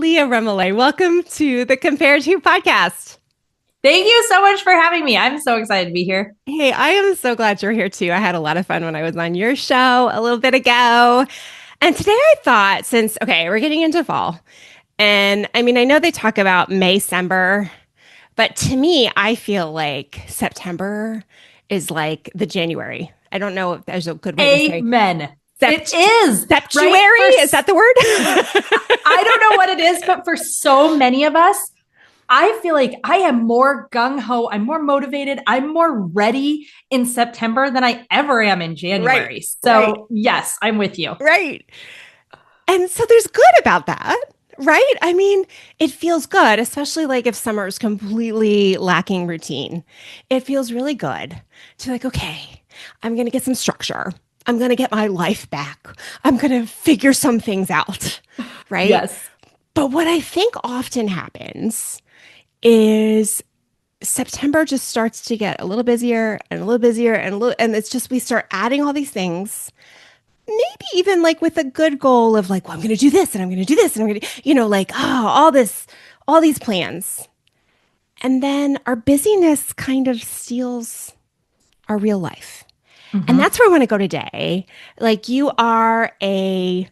Leah Remillet. Welcome to the Compare To podcast. Thank you so much for having me. I'm so excited to be here. Hey, I am so glad you're here too. I had a lot of fun when I was on your show a little bit ago. And today I thought, okay, we're getting into fall. And I mean, I know they talk about May-cember, but to me, I feel like September is like the January. I don't know if there's a good way to say Amen. It is, Septuary. Is that the word? I don't know what it is, but for so many of us, I feel like I am more gung ho. I'm more motivated. I'm more ready in September than I ever am in January. Right, So, right. yes, I'm with you. Right. And so there's good about that, right? I mean, it feels good, especially like if summer is completely lacking routine. It feels really good to like, okay, I'm going to get some structure. I'm going to get my life back. I'm going to figure some things out, right? Yes. But what I think often happens is September just starts to get a little busier and a little busier and it's just we start adding all these things. Maybe even like with a good goal of like, well, I'm going to do this and I'm going to do this and I'm going to, like, oh, all these plans. And then our busyness kind of steals our real life. And Mm-hmm. that's where I want to go today. Like you are a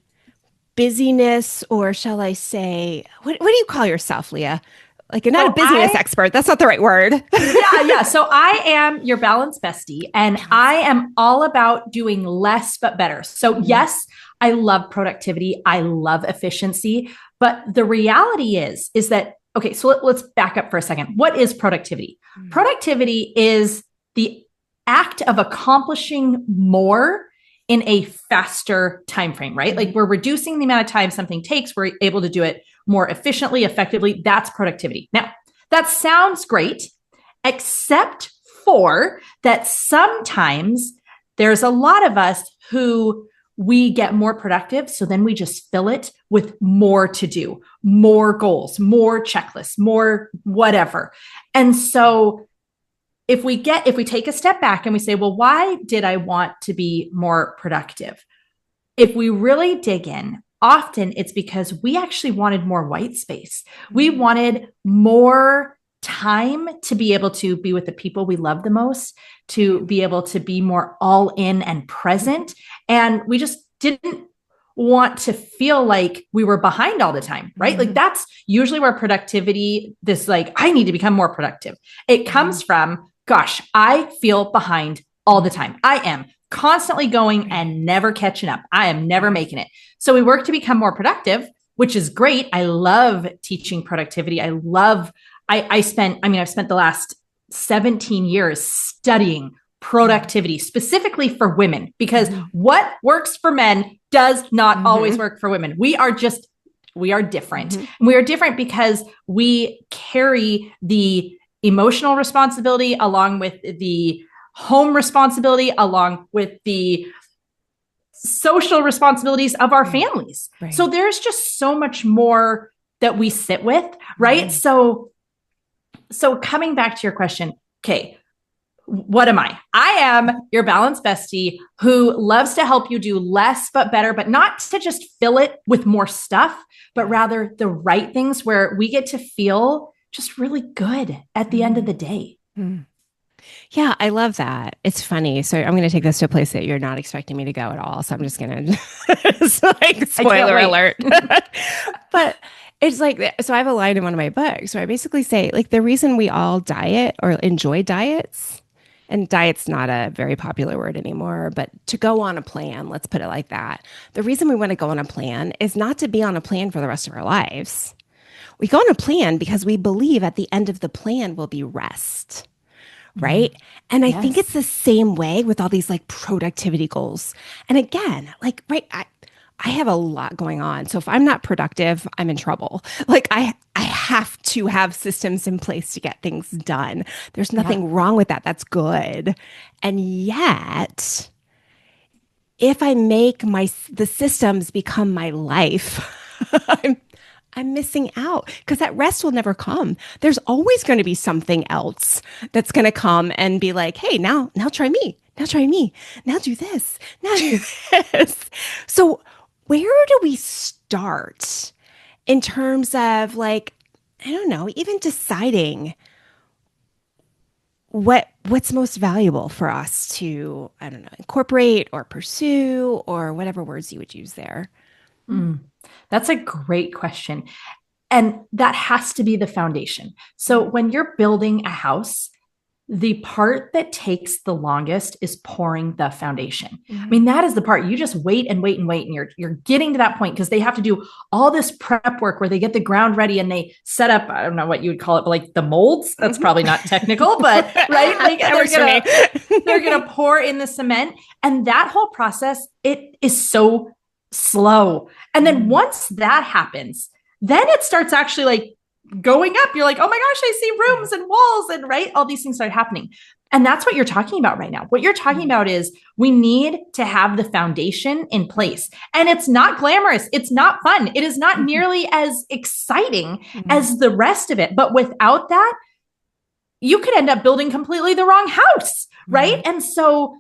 busyness, or shall I say, what do you call yourself, Leah? Like you're not a So busyness expert. That's not the right word. yeah. So I am your balance bestie, and I am all about doing less but better. So, yes, I love productivity. I love efficiency. But the reality is that, okay, so let's back up for a second. What is productivity? Productivity is the act of accomplishing more in a faster time frame, right? Like we're reducing the amount of time something takes. We're able to do it more efficiently, effectively. That's productivity. Now, that sounds great, except for that sometimes there's a lot of us who we get more productive. So then we just fill it with more to do, more goals, more checklists, more whatever. And so if we take a step back and we say, well, why did I want to be more productive? If we really dig in, often it's because we actually wanted more white space. We wanted more time to be able to be with the people we love the most, to be able to be more all in and present. And we just didn't want to feel like we were behind all the time, right? Like that's usually where productivity, this like, I need to become more productive. It comes from, gosh, I feel behind all the time. I am constantly going and never catching up. I am never making it. So we work to become more productive, which is great. I love teaching productivity. I've spent the last 17 years studying productivity specifically for women, because what works for men does not always work for women. We are different. And we are different because we carry the emotional responsibility along with the home responsibility, along with the social responsibilities of our families. Right. So there's just so much more that we sit with, right? So coming back to your question, okay, what am I? I am your balance bestie who loves to help you do less but better, but not to just fill it with more stuff, but rather the right things where we get to feel just really good at the end of the day. Yeah, I love that. It's funny. So I'm going to take this to a place that you're not expecting me to go at all. So I'm just going to, it's like spoiler alert. But it's like, so I have a line in one of my books where I basically say, like, the reason we all diet or enjoy diets, and diet's not a very popular word anymore, but to go on a plan, let's put it like that. The reason we want to go on a plan is not to be on a plan for the rest of our lives. We go on a plan because we believe at the end of the plan will be rest. Right. And I think it's the same way with all these like productivity goals. And again, like, right, I have a lot going on. So if I'm not productive, I'm in trouble. Like I have to have systems in place to get things done. There's nothing wrong with that. That's good. And yet, if I make the systems become my life, I'm missing out because that rest will never come. There's always going to be something else that's going to come and be like, hey, now try me. Now try me. Now do this. Now do this. So where do we start? in terms of like, I don't know, even deciding what's most valuable for us to, I don't know, incorporate or pursue or whatever words you would use there? Mm, that's a great question. And that has to be the foundation. So when you're building a house, the part that takes the longest is pouring the foundation. I mean, that is the part you just wait and wait and wait. And you're getting to that point because they have to do all this prep work where they get the ground ready and they set up, I don't know what you would call it, but like the molds. That's probably not technical, but right. Like they're gonna pour in the cement. And that whole process, it is so slow. And then once that happens, then it starts actually like going up. You're like, oh my gosh, I see rooms and walls and right. All these things start happening. And that's what you're talking about right now. What you're talking about is we need to have the foundation in place. And it's not glamorous. It's not fun. It is not nearly as exciting as the rest of it. But without that, you could end up building completely the wrong house, right? And so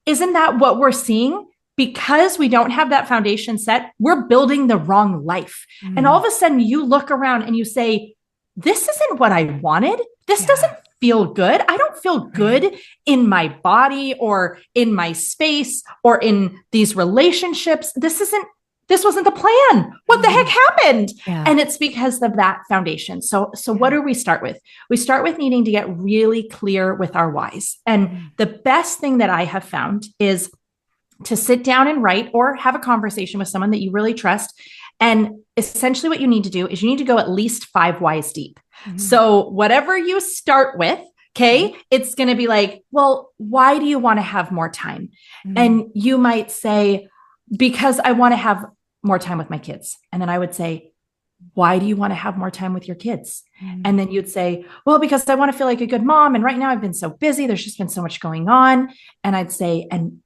isn't that what we're seeing? Because we don't have that foundation set, we're building the wrong life. And all of a sudden you look around and you say, this isn't what I wanted. This doesn't feel good. I don't feel good in my body or in my space or in these relationships. This wasn't the plan. What the heck happened? And it's because of that foundation. So what do we start with? We start with needing to get really clear with our whys. And the best thing that I have found is to sit down and write or have a conversation with someone that you really trust. And essentially what you need to do is you need to go at least 5 whys deep. So whatever you start with, okay, it's going to be like, well, why do you want to have more time? And you might say, because I want to have more time with my kids. And then I would say, why do you want to have more time with your kids? And then you'd say, well, because I want to feel like a good mom. And right now I've been so busy. There's just been so much going on. And I'd say, and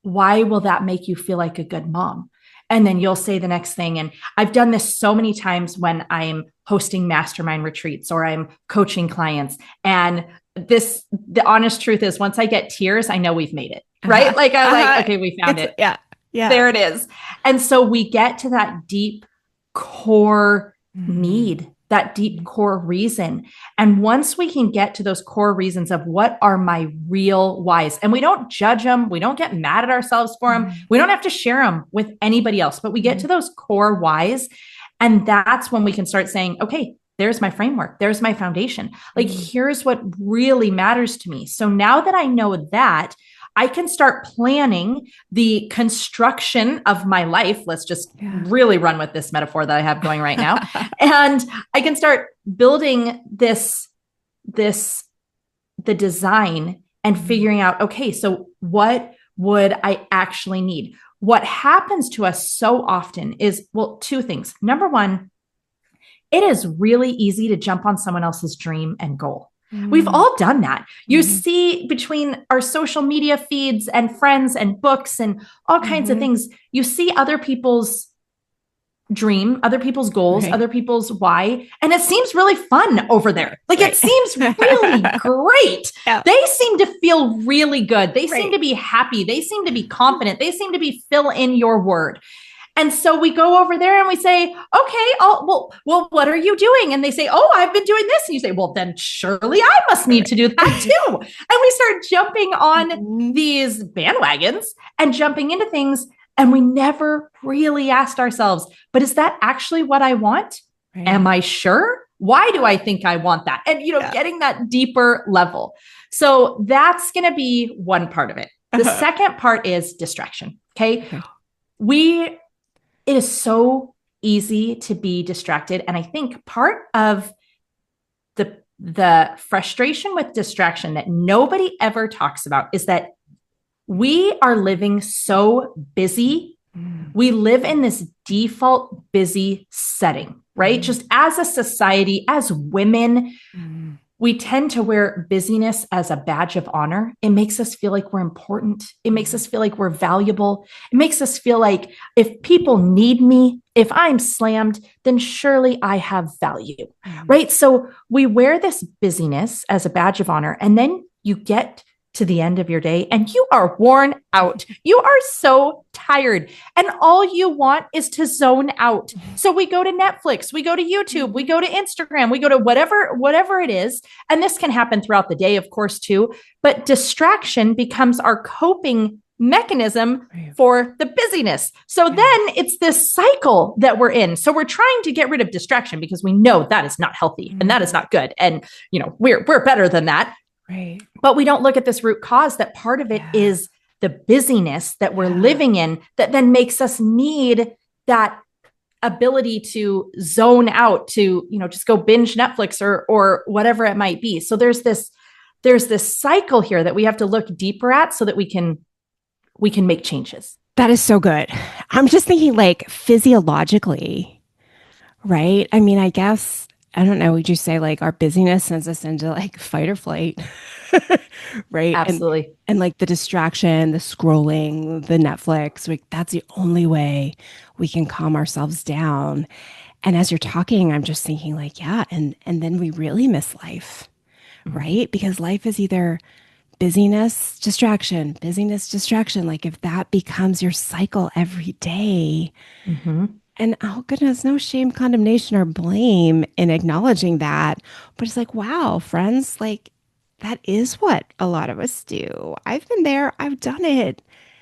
why will that make you feel like a good mom? And then you'll say the next thing. And I've done this so many times when I'm hosting mastermind retreats or I'm coaching clients. And the honest truth is once I get tears, I know we've made it, right? Like I'm like, okay, we found it. Yeah. There it is. And so we get to that deep core need, that deep core reason. And once we can get to those core reasons of what are my real whys, and we don't judge them, we don't get mad at ourselves for them, we don't have to share them with anybody else, but we get to those core whys. And that's when we can start saying, okay, there's my framework. There's my foundation. Like, here's what really matters to me. So now that I know that, I can start planning the construction of my life. Let's just really run with this metaphor that I have going right now. And I can start building the design and figuring out, okay, so what would I actually need? What happens to us so often is, well, 2 things. Number one, it is really easy to jump on someone else's dream and goal. We've all done that. You see between our social media feeds and friends and books and all kinds of things, you see other people's dream, other people's goals, other people's why. And it seems really fun over there. Like it seems really great. They seem to feel really good. They seem to be happy. They seem to be confident. They seem to be fill in your word. And so we go over there and we say, okay, well, what are you doing? And they say, oh, I've been doing this. And you say, well, then surely I must need to do that too. And we start jumping on these bandwagons and jumping into things. And we never really asked ourselves, but is that actually what I want? Am I sure? Why do I think I want that? And, getting that deeper level. So that's going to be one part of it. The second part is distraction. Okay. It is so easy to be distracted. And I think part of the frustration with distraction that nobody ever talks about is that we are living so busy. We live in this default busy setting, right? Just as a society, as women, we tend to wear busyness as a badge of honor. It makes us feel like we're important. It makes us feel like we're valuable. It makes us feel like if people need me, if I'm slammed, then surely I have value, right? So we wear this busyness as a badge of honor, and then you get to the end of your day and you are worn out. You are so tired and all you want is to zone out. So we go to Netflix, we go to YouTube, we go to Instagram, we go to whatever it is. And this can happen throughout the day, of course, too. But distraction becomes our coping mechanism for the busyness. So then it's this cycle that we're in. So we're trying to get rid of distraction because we know that is not healthy and that is not good. And, we're better than that. Right. But we don't look at this root cause that part of it is the busyness that we're living in that then makes us need that ability to zone out, to, just go binge Netflix or whatever it might be. So there's this cycle here that we have to look deeper at so that we can make changes. That is so good. I'm just thinking like physiologically, right? I mean, I guess, I don't know, would you say like our busyness sends us into like fight or flight, right? Absolutely. And like the distraction, the scrolling, the Netflix, like that's the only way we can calm ourselves down. And as you're talking, I'm just thinking like, and then we really miss life, right? Because life is either busyness, distraction. Like if that becomes your cycle every day, and oh goodness, no shame, condemnation, or blame in acknowledging that. But it's like, wow, friends, like that is what a lot of us do. I've been there. I've done it.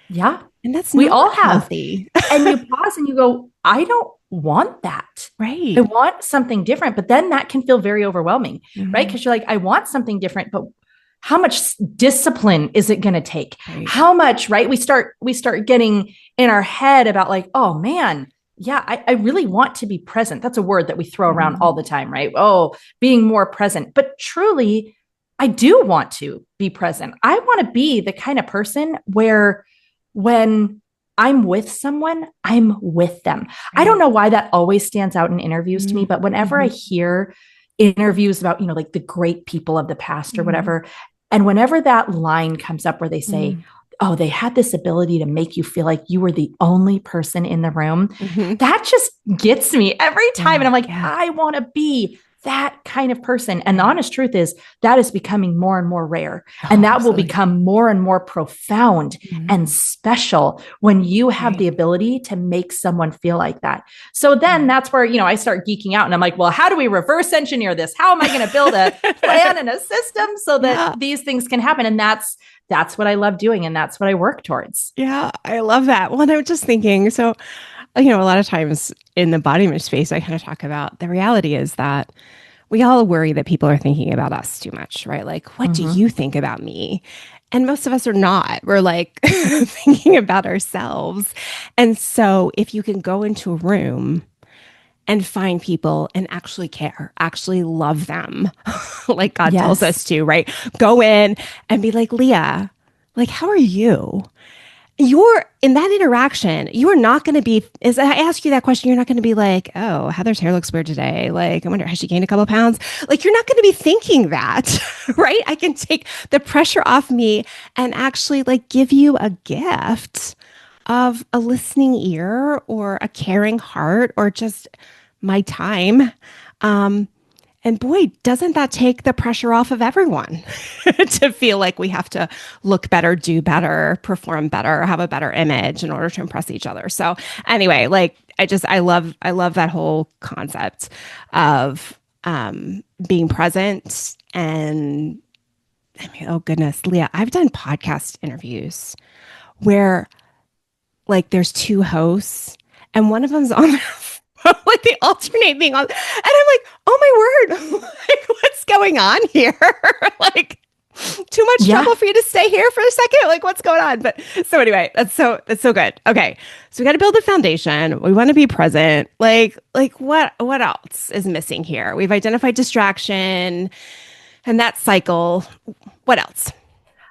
Yeah. And that's we not all have. healthy. And you pause and you go, I don't want that. Right. I want something different. But then that can feel very overwhelming, right? Because you're like, I want something different, but how much discipline is it going to take? Right. How much, right? We start getting in our head about like, oh man, yeah, I really want to be present. That's a word that we throw around all the time, right? Oh, being more present. But truly, I do want to be present. I want to be the kind of person where when I'm with someone, I'm with them. Right. I don't know why that always stands out in interviews to me, but whenever I hear interviews about, like the great people of the past or whatever, and whenever that line comes up where they say, oh, they had this ability to make you feel like you were the only person in the room. That just gets me every time. And I'm like, I want to be that kind of person. And the honest truth is that is becoming more and more rare. And that will become more and more profound and special when you have the ability to make someone feel like that. So then that's where, I start geeking out and I'm like, well, how do we reverse engineer this? How am I going to build a plan and a system so that these things can happen? And that's what I love doing. And that's what I work towards. Yeah, I love that. Well, I was just thinking, so, a lot of times in the body image space, I kind of talk about the reality is that we all worry that people are thinking about us too much, right? Like, what do you think about me? And most of us are not. We're like thinking about ourselves. And so if you can go into a room and find people and actually care, actually love them, like God tells us to, right? Go in and be like, Leah, like, how are you? You're in that interaction, you are not going to be, as I ask you that question, you're not going to be like, oh, Heather's hair looks weird today. Like, I wonder, has she gained a couple of pounds? Like, you're not going to be thinking that, right? I can take the pressure off me and actually like give you a gift of a listening ear or a caring heart or just my time. And boy, doesn't that take the pressure off of everyone to feel like we have to look better, do better, perform better, have a better image in order to impress each other. So anyway, like I love that whole concept of being present. And I mean, oh goodness, Leah, I've done podcast interviews where like there's two hosts and one of them's on their like they alternate being on, and I'm like, oh my word, like what's going on here? Like too much trouble for you to stay here for a second? Like what's going on? But so anyway, that's so good. Okay, so we got to build a foundation. We want to be present. Like what else is missing here? We've identified distraction and that cycle. What else?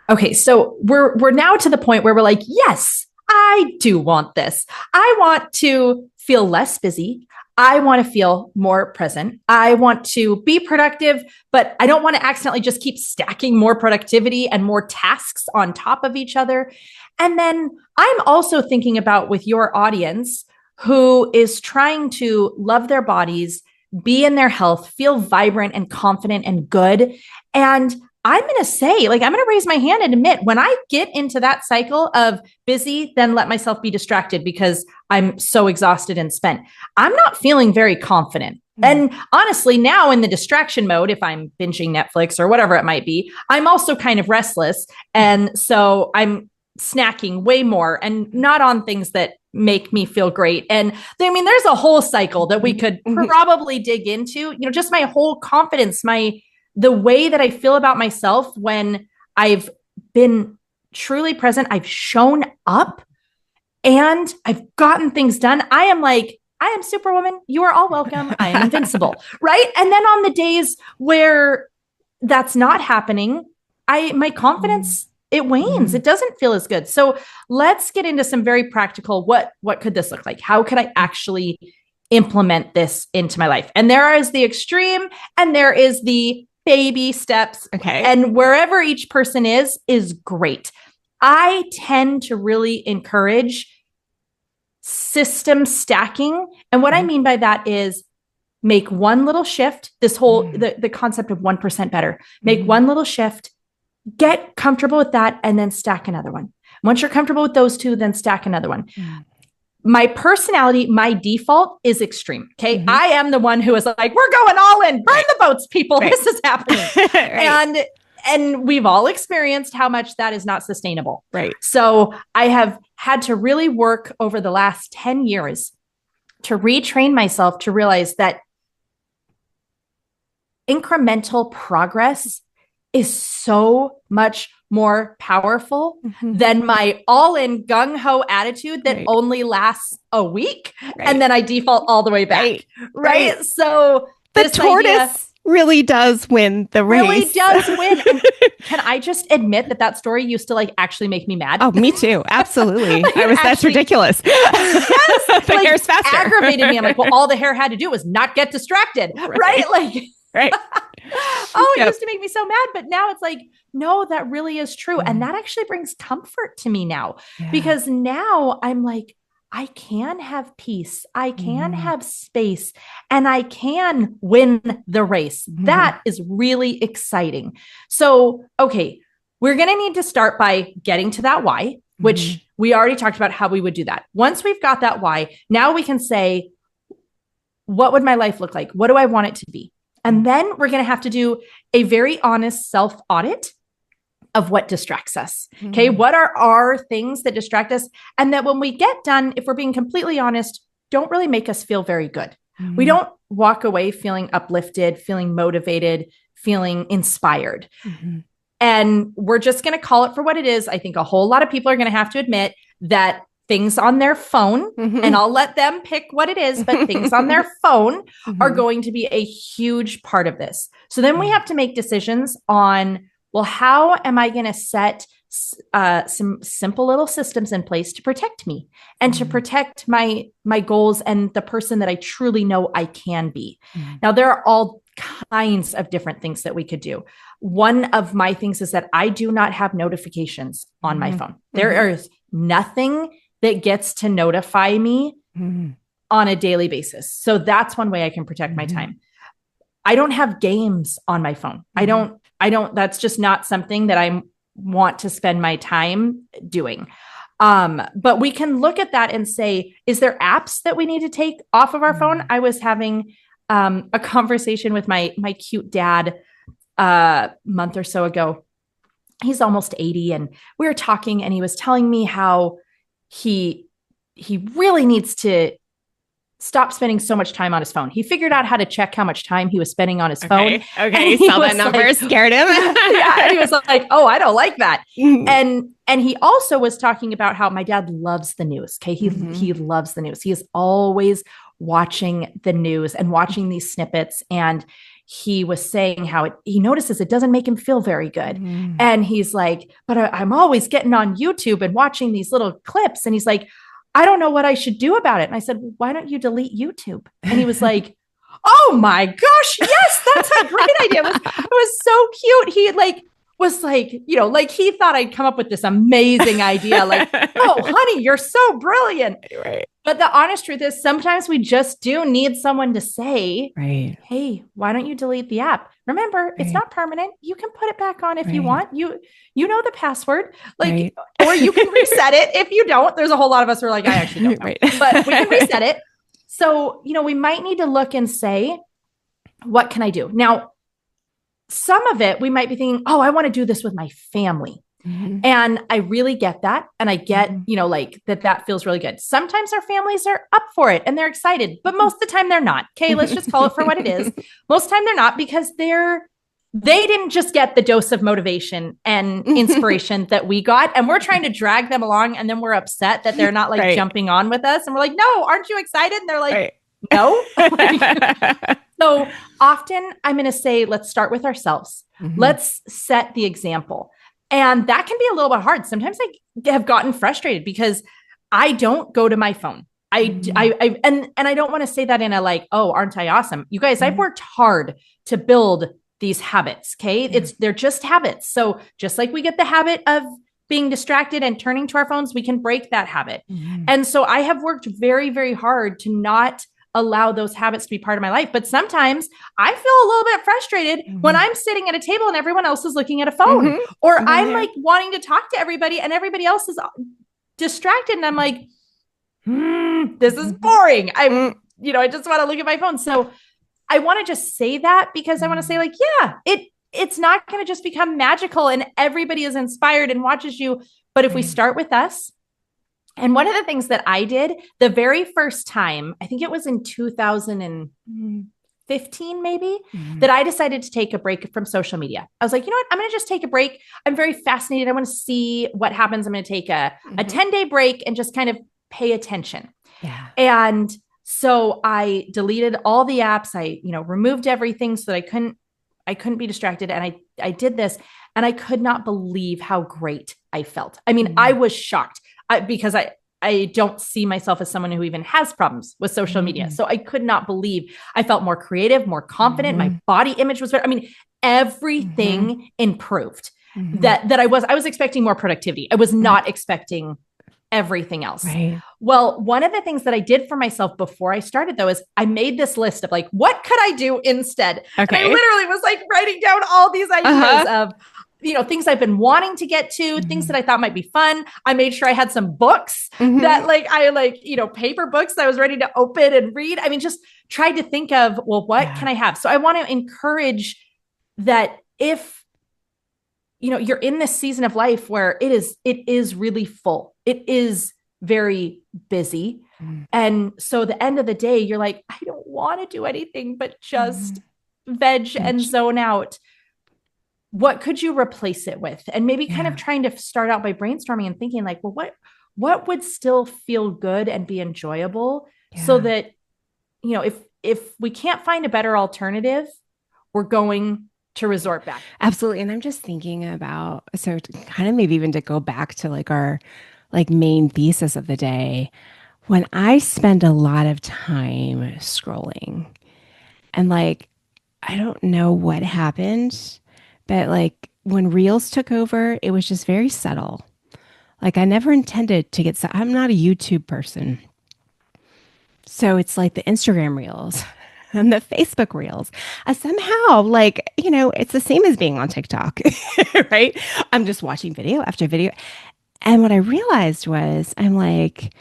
Okay, so we're now to the point where we're like, yes, I do want this. I want to feel less busy. I want to feel more present. I want to be productive, but I don't want to accidentally just keep stacking more productivity and more tasks on top of each other. And then I'm also thinking about with your audience who is trying to love their bodies, be in their health, feel vibrant and confident and good. And I'm going to say, like, I'm going to raise my hand and admit when I get into that cycle of busy, then let myself be distracted because I'm so exhausted and spent, I'm not feeling very confident. And honestly, now in the distraction mode, if I'm binging Netflix or whatever it might be, I'm also kind of restless. And so I'm snacking way more and not on things that make me feel great. And I mean, there's a whole cycle that we could probably dig into, just my whole confidence, the way that I feel about myself when I've been truly present, I've shown up and I've gotten things done. I am Superwoman. You are all welcome. I am invincible. Right. And then on the days where that's not happening, my confidence, it wanes. It doesn't feel as good. So let's get into some very practical, what could this look like? How could I actually implement this into my life? And there is the extreme and there is the baby steps. Okay. And wherever each person is great. I tend to really encourage system stacking. And what I mean by that is make one little shift, this whole, the concept of 1% better, make one little shift, get comfortable with that, and then stack another one. Once you're comfortable with those two, then stack another one. My personality, my default is extreme. Okay. I am the one who is like, we're going all in, burn the boats, people. This is happening. And we've all experienced how much that is not sustainable. Right. So I have had to really work over the last 10 years to retrain myself to realize that incremental progress is so much more powerful than my all-in gung-ho attitude that only lasts a week. And then I default all the way back. Right. So the tortoise really does win the race. Really does win. And can I just admit that story used to actually make me mad? Oh, me too. Absolutely. That's ridiculous. Yes, the hair's faster. Aggravated me. I'm like, well, all the hair had to do was not get distracted. Right. Right. It used to make me so mad, but now it's like, no, that really is true. And that actually brings comfort to me now because now I'm like, I can have peace. I can have space and I can win the race. That is really exciting. So, okay, we're going to need to start by getting to that why, which we already talked about how we would do that. Once we've got that why, now we can say, what would my life look like? What do I want it to be? And then we're going to have to do a very honest self-audit of what distracts us. Okay. What are our things that distract us? And that when we get done, if we're being completely honest, don't really make us feel very good. We don't walk away feeling uplifted, feeling motivated, feeling inspired. And we're just going to call it for what it is. I think a whole lot of people are going to have to admit that things on their phone, and I'll let them pick what it is, but things on their phone are going to be a huge part of this. So then we have to make decisions on, well, how am I going to set some simple little systems in place to protect me and to protect my goals and the person that I truly know I can be? Now, there are all kinds of different things that we could do. One of my things is that I do not have notifications on my phone. There is nothing that gets to notify me on a daily basis. So that's one way I can protect my time. I don't have games on my phone. I don't, that's just not something that I want to spend my time doing. But we can look at that and say, is there apps that we need to take off of our phone? I was having a conversation with my cute dad a month or so ago. He's almost 80 and we were talking and he was telling me how he really needs to stop spending so much time on his phone. He figured out how to check how much time he was spending on his phone. Okay. He saw that number, scared him. And he was like, oh, I don't like that. And he also was talking about how my dad loves the news. Okay. He loves the news. He is always watching the news and watching these snippets. And he was saying how he notices it doesn't make him feel very good. And he's like, but I'm always getting on YouTube and watching these little clips. And he's like, I don't know what I should do about it. And I said, well, why don't you delete YouTube? And he was like, oh my gosh, yes, that's a great idea. It was so cute. He was like, like he thought I'd come up with this amazing idea. Like, oh, honey, you're so brilliant. Right. But the honest truth is sometimes we just do need someone to say, right. Hey, why don't you delete the app? Remember, it's not permanent. You can put it back on if you want. You know the password, like, or you can reset it if you don't. There's a whole lot of us who are like, I actually don't know, but we can reset it. So, we might need to look and say, what can I do? Now, some of it, we might be thinking, oh, I want to do this with my family. Mm-hmm. And I really get that. And I get, like that feels really good. Sometimes our families are up for it and they're excited, but most of the time they're not. Okay. Let's just call it for what it is. Most of the time they're not, because they didn't just get the dose of motivation and inspiration that we got. And we're trying to drag them along. And then we're upset that they're not like jumping on with us. And we're like, no, aren't you excited? And they're like, no. So often I'm going to say, let's start with ourselves. Mm-hmm. Let's set the example. And that can be a little bit hard. Sometimes I have gotten frustrated because I don't go to my phone. And I don't want to say that in a like, oh, aren't I awesome? You guys, I've worked hard to build these habits. Okay. They're just habits. So just like we get the habit of being distracted and turning to our phones, we can break that habit. Mm-hmm. And so I have worked very, very hard to not allow those habits to be part of my life. But sometimes I feel a little bit frustrated when I'm sitting at a table and everyone else is looking at a phone, or I'm like wanting to talk to everybody and everybody else is distracted. And I'm like, this is boring. I just want to look at my phone. So I want to just say that because I want to say like, yeah, it's not going to just become magical and everybody is inspired and watches you. But if we start with us, and one of the things that I did the very first time, I think it was in 2015, maybe, that I decided to take a break from social media. I was like, you know what? I'm going to just take a break. I'm very fascinated. I want to see what happens. I'm going to take a 10-day break and just kind of pay attention. Yeah. And so I deleted all the apps. I, removed everything so that I couldn't be distracted. And I did this and I could not believe how great I felt. I mean, I was shocked. Because I don't see myself as someone who even has problems with social media. So I could not believe I felt more creative, more confident. My body image was better. I mean, everything improved that I was expecting more productivity. I was not expecting everything else. Right. Well, one of the things that I did for myself before I started though, is I made this list of like, what could I do instead? Okay. And I literally was like writing down all these ideas of, things I've been wanting to get to, things that I thought might be fun. I made sure I had some books that paper books that I was ready to open and read. I mean, just tried to think of, well, what can I have? So I want to encourage that if, you're in this season of life where it is really full, it is very busy. And so the end of the day, you're like, I don't want to do anything but just veg and zone out. What could you replace it with? And maybe kind of trying to start out by brainstorming and thinking like, well, what would still feel good and be enjoyable so that, if we can't find a better alternative, we're going to resort back. Absolutely. And I'm just thinking about, so kind of maybe even to go back to like our like main thesis of the day, when I spend a lot of time scrolling and like, I don't know what happened, but like when Reels took over, it was just very subtle. Like I never intended to get, I'm not a YouTube person. So it's like the Instagram Reels and the Facebook Reels. Somehow like, it's the same as being on TikTok, right? I'm just watching video after video. And what I realized was I'm like,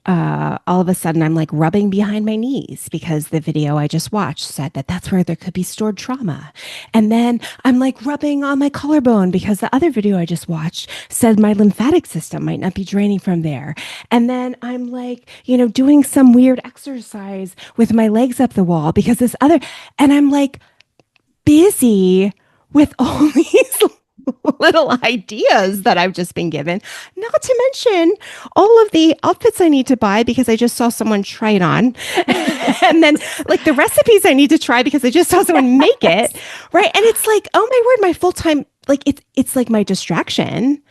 all of a sudden I'm like rubbing behind my knees because the video I just watched said that that's where there could be stored trauma. And then I'm like rubbing on my collarbone because the other video I just watched said my lymphatic system might not be draining from there. And then I'm like, doing some weird exercise with my legs up the wall because and I'm like busy with all these little ideas that I've just been given, not to mention all of the outfits I need to buy because I just saw someone try it on. And then like the recipes I need to try because I just saw someone make it. Right. And it's like, oh my word, my full time, like it's like my distraction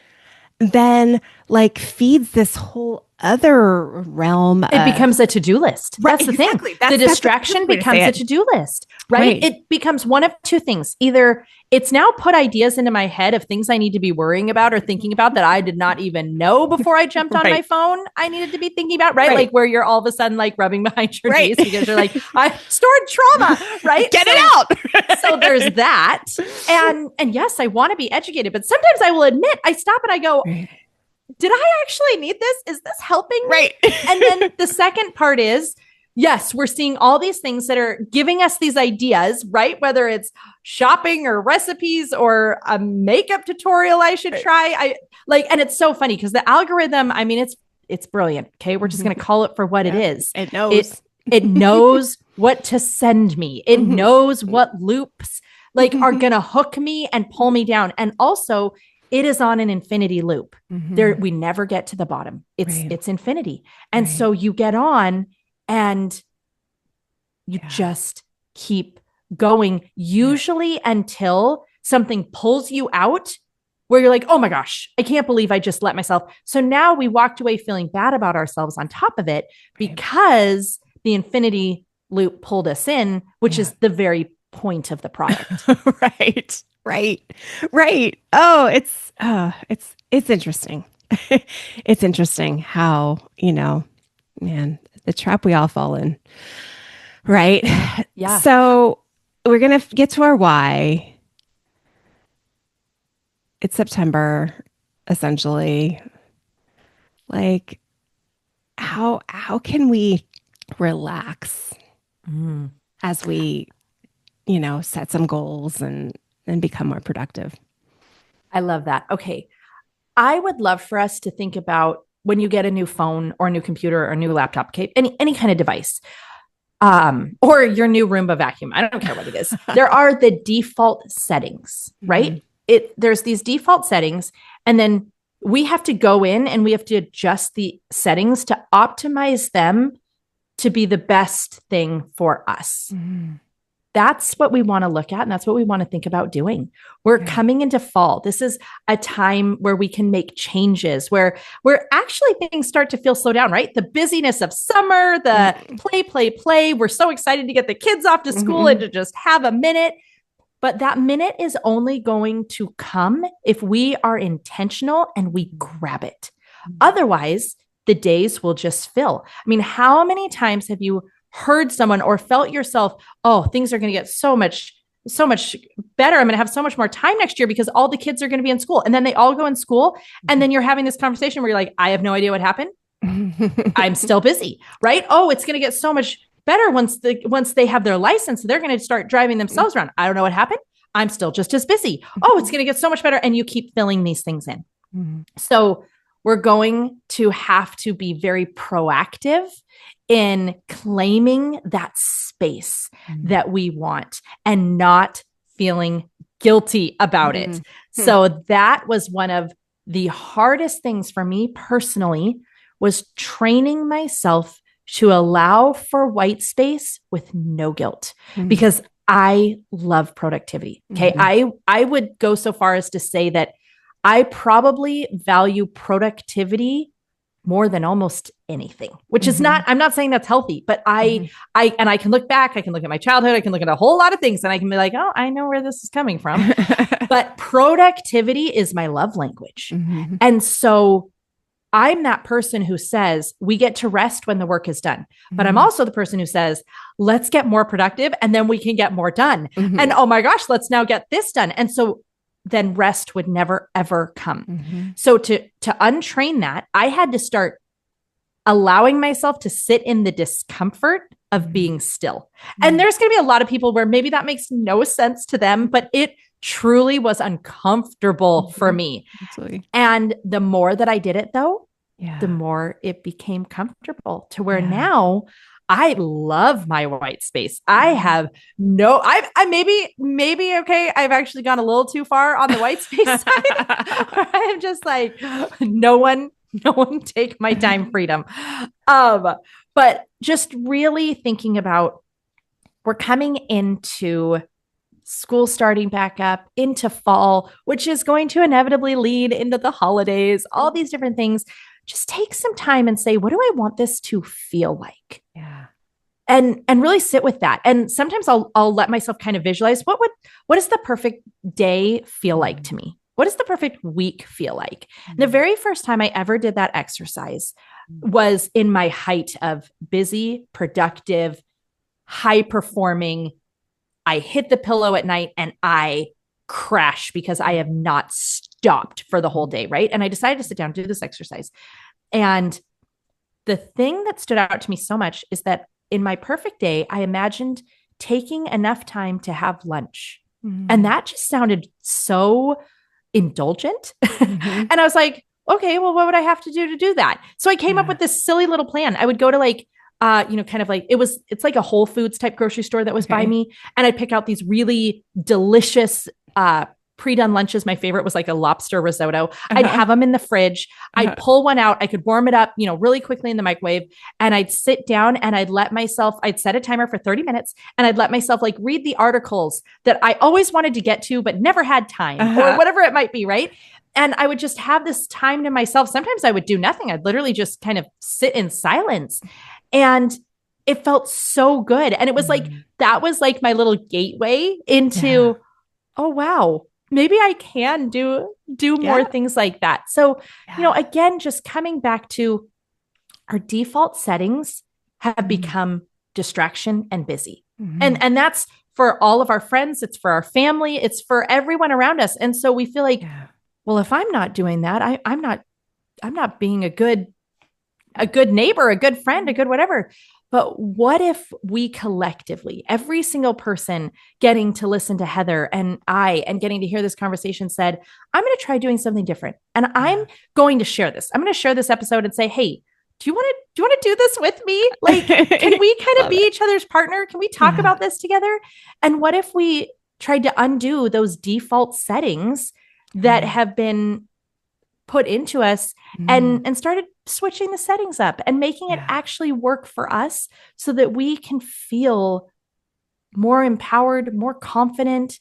then like feeds this whole other realm. It becomes a to-do list. Right, That's the exactly. thing. The distraction becomes a to-do list, right? It becomes one of two things. Either it's now put ideas into my head of things I need to be worrying about or thinking about that I did not even know before I jumped on my phone I needed to be thinking about, right? Like where you're all of a sudden like rubbing behind your knees because you're like, I stored trauma, right? Get it out. So there's that. And yes, I want to be educated, but sometimes I will admit, I stop and I go, did I actually need this? Is this helping me? Right. And then the second part is, yes, we're seeing all these things that are giving us these ideas, right? Whether it's shopping or recipes or a makeup tutorial I should try. And it's so funny because the algorithm, I mean, it's brilliant. Okay. We're just going to call it for what it is. It knows. It knows what to send me. It knows what loops like are going to hook me and pull me down. And also it is on an infinity loop. We never get to the bottom. It's infinity. And so you get on and you just keep going, usually until something pulls you out where you're like, oh my gosh, I can't believe I just let myself. So now we walked away feeling bad about ourselves on top of it because the infinity loop pulled us in, which is the very point of the product. Right. Oh, it's interesting. It's interesting how, man, the trap we all fall in. Right. Yeah. So we're going to get to our why. It's September, essentially. Like, how can we relax as we, set some goals and become more productive? I love that. Okay. I would love for us to think about when you get a new phone or a new computer or a new laptop, okay, any kind of device, or your new Roomba vacuum. I don't care what it is. There are the default settings, right? There's these default settings, and then we have to go in and we have to adjust the settings to optimize them to be the best thing for us. That's what we want to look at. And that's what we want to think about doing. We're coming into fall. This is a time where we can make changes, where actually things start to feel slow down, right? The busyness of summer, the play. We're so excited to get the kids off to school and to just have a minute. But that minute is only going to come if we are intentional and we grab it. Otherwise, the days will just fill. I mean, how many times have you heard someone or felt yourself, oh, things are going to get so much better. I'm going to have so much more time next year because all the kids are going to be in school. And then they all go in school. And then you're having this conversation where you're like, I have no idea what happened. I'm still busy, right? Oh, it's going to get so much better once they have their license. They're going to start driving themselves around. I don't know what happened. I'm still just as busy. Oh, it's going to get so much better. And you keep filling these things in. So we're going to have to be very proactive in claiming that space that we want and not feeling guilty about it. So that was one of the hardest things for me personally, was training myself to allow for white space with no guilt, because I love productivity. Okay. I would go so far as to say that I probably value productivity more than almost anything, which is I'm not saying that's healthy, but I can look back, I can look at my childhood, I can look at a whole lot of things and I can be like, oh, I know where this is coming from. But productivity is my love language. And so I'm that person who says we get to rest when the work is done, but I'm also the person who says, let's get more productive and then we can get more done. And oh my gosh, let's now get this done. And so then rest would never, ever come. So to untrain that, I had to start allowing myself to sit in the discomfort of being still. And there's going to be a lot of people where maybe that makes no sense to them, but it truly was uncomfortable for me. Absolutely. And the more that I did it though, the more it became comfortable to where now I love my white space. I have I maybe, okay, I've actually gone a little too far on the white space side. I'm just like, no one take my time freedom. But just really thinking about, we're coming into school starting back up, into fall, which is going to inevitably lead into the holidays, all these different things. Just take some time and say, what do I want this to feel like? Yeah. And really sit with that. And sometimes I'll let myself kind of visualize what does the perfect day feel like to me? What does the perfect week feel like? Mm-hmm. The very first time I ever did that exercise was in my height of busy, productive, high performing. I hit the pillow at night and I crash because I have not stopped for the whole day, right? And I decided to sit down and do this exercise. And the thing that stood out to me so much is that in my perfect day, I imagined taking enough time to have lunch. Mm-hmm. And that just sounded so indulgent. Mm-hmm. And I was like, okay, well, what would I have to do that? So I came up with this silly little plan. I would go to like, kind of like it's like a Whole Foods type grocery store that was by me. And I'd pick out these really delicious, pre-done lunches. My favorite was like a lobster risotto. I'd have them in the fridge. I'd pull one out. I could warm it up, really quickly in the microwave. And I'd sit down and I'd set a timer for 30 minutes and I'd let myself like read the articles that I always wanted to get to, but never had time or whatever it might be. Right. And I would just have this time to myself. Sometimes I would do nothing. I'd literally just kind of sit in silence. And it felt so good. And it was like, that was like my little gateway into, oh, wow, maybe I can do more things like that. So, again, just coming back to our default settings have become distraction and busy. Mm-hmm. And that's for all of our friends. It's for our family. It's for everyone around us. And so we feel like, well, if I'm not doing that, I'm not being a good neighbor, a good friend, a good whatever. But what if we collectively, every single person getting to listen to Heather and getting to hear this conversation said, I'm going to try doing something different. And I'm going to share this. I'm going to share this episode and say, hey, do you want to do this with me? Like, can we kind of be each other's partner? Can we talk about this together? And what if we tried to undo those default settings that have been put into us and started switching the settings up and making it actually work for us so that we can feel more empowered, more confident,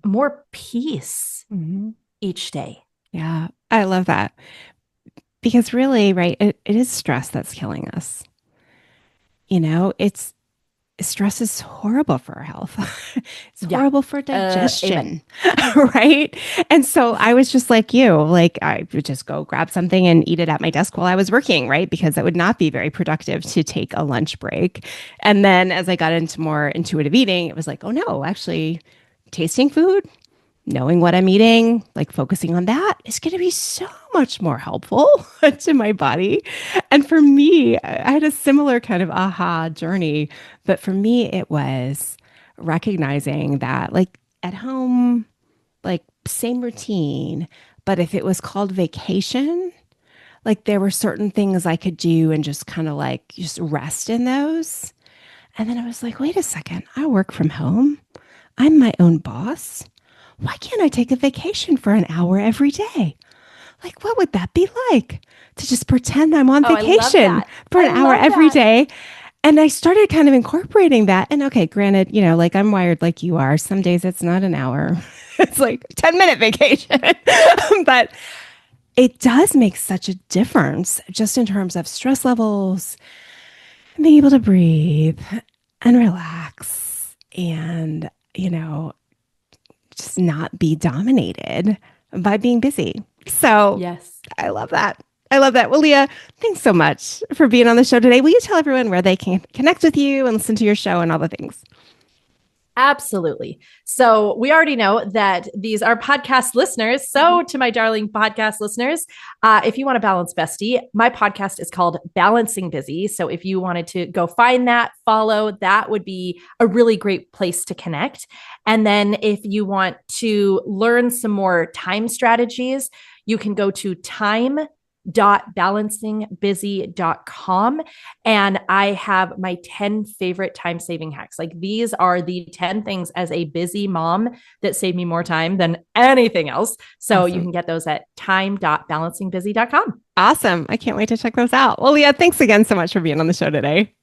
more peace each day. Yeah, I love that. Because really, right, it is stress that's killing us. Stress is horrible for our health. It's horrible for digestion, right? And so I was just like you, like I would just go grab something and eat it at my desk while I was working, right? Because that would not be very productive to take a lunch break. And then as I got into more intuitive eating, it was like, oh no, actually tasting food, knowing what I'm eating, like focusing on that is going to be so much more helpful to my body. And for me, I had a similar kind of aha journey, but for me, it was recognizing that like at home, like same routine, but if it was called vacation, like there were certain things I could do and just kind of like just rest in those. And then I was like, wait a second, I work from home. I'm my own boss. Why can't I take a vacation for an hour every day? Like, what would that be like to just pretend I'm on vacation for an hour every day? And I started kind of incorporating that. And okay, granted, like I'm wired like you are. Some days it's not an hour. It's like 10-minute vacation. But it does make such a difference just in terms of stress levels, and being able to breathe and relax and, just not be dominated by being busy. So yes, I love that. Well, Leah, thanks so much for being on the show today. Will you tell everyone where they can connect with you and listen to your show and all the things? Absolutely. So we already know that these are podcast listeners. So to my darling podcast listeners, if you want to balance bestie, my podcast is called Balancing Busy. So if you wanted to go find that, follow, that would be a really great place to connect. And then if you want to learn some more time strategies, you can go to time.balancingbusy.com. And I have my 10 favorite time-saving hacks. Like these are the 10 things as a busy mom that save me more time than anything else. So awesome. You can get those at time.balancingbusy.com. Awesome. I can't wait to check those out. Well, Leah, thanks again so much for being on the show today.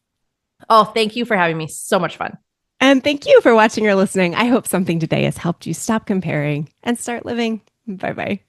Oh, thank you for having me. So much fun. And thank you for watching or listening. I hope something today has helped you stop comparing and start living. Bye bye.